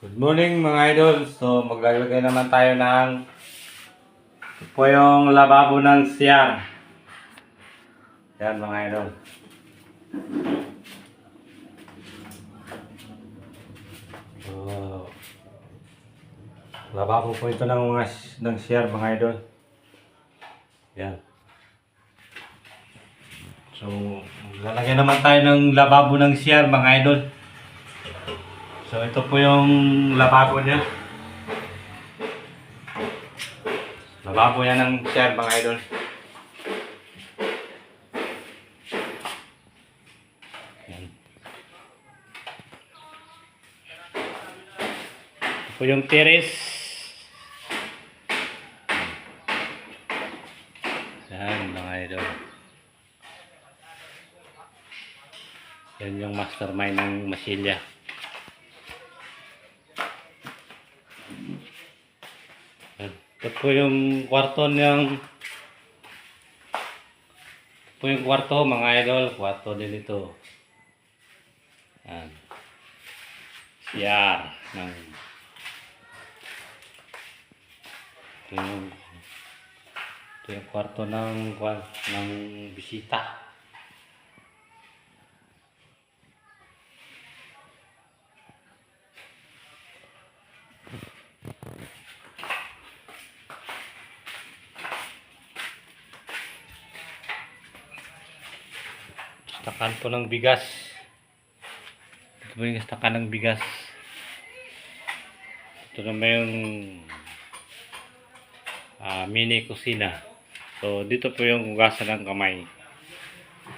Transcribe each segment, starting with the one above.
Good morning mga idol. So maglalagay naman tayo ng ito po yung lababo ng CR. Yan mga idol. So, lababo po ito ng CR mga idol. Yan. So maglalagay naman tayo ng lababo ng CR mga idol. So ito po yung lababo niya. Lababo yan ng CR mga idol. Yan. Ito po yung terrace. Yan mga idol. Yan yung mastermind ng Masilya. Ito po yung kwarto mga idol. Kwarto din ito. Yan. CR ng ito yung kwarto ng bisita. Stakan po ng bigas. Ito po yung stakan ng bigas. Ito naman yung mini kusina. So dito po yung hugasan ng kamay.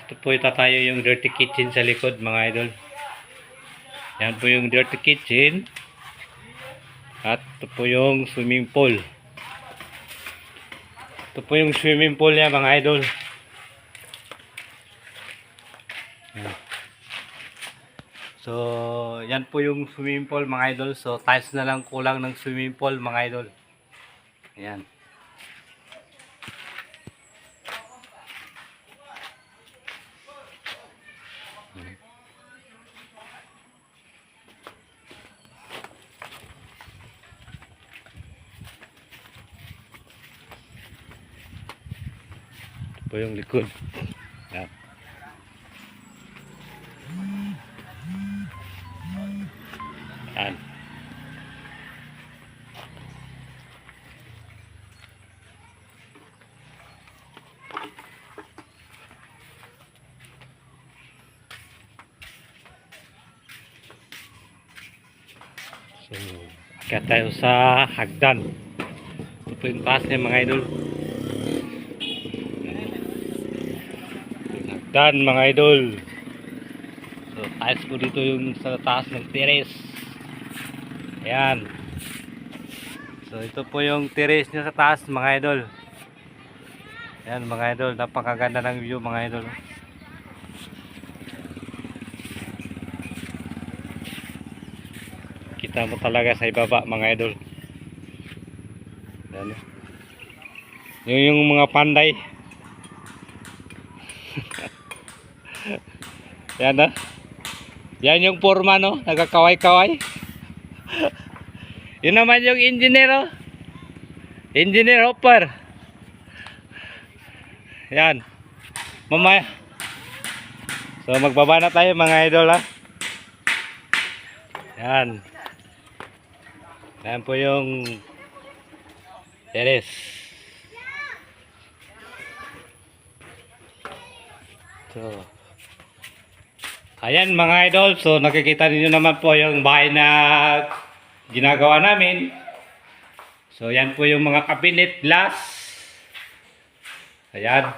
Ito po itatayo yung dirty kitchen sa likod mga idol. Yan po yung dirty kitchen. At ito po yung swimming pool. Ito po yung swimming pool niya mga idol. So, yan po yung swimming pool mga idol. So, tiles na lang kulang ng swimming pool mga idol. Ayan. Ito po yung likod. Ayan. Ayan. So, akyat tayo sa hagdan. Ito po yung taas niya mga idol. Yung hagdan mga idol. So, taas po dito yung sa taas ng terrace. Ayan. So, ito po yung terrace niya sa taas mga idol. Ayan mga idol. Napakaganda ng view mga idol. Kita mo talaga sa ibaba mga idol. Ayan. Yung mga panday. Ayan na. Yan yung forma no. Nagkakaway-kaway. Yun naman yung engineer oh. Engineer Hopper. Yan. Mamaya. So magbaba na tayo mga idol ha. Yan. Yan po yung terrace. So ayan mga idol. So nakikita niyo naman po yung bahay na ginagawa namin. So yan po yung mga cabinet glass. Ayan.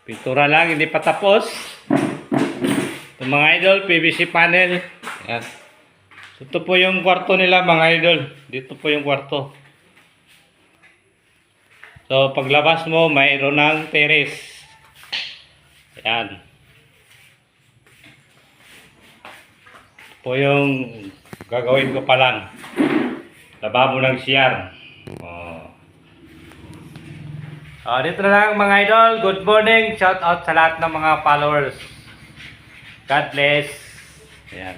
Pintura lang, hindi pa tapos. Ito mga idol, PVC panel. Ayan. So, ito po yung kwarto nila mga idol. Dito po yung kwarto. So paglabas mo, mayroon ng terrace. Ayan. Ito po yung gagawin ko pa lang. Lababo ng CR. Dito na lang mga idol. Good morning. Shout out sa lahat ng mga followers. God bless. Ayan.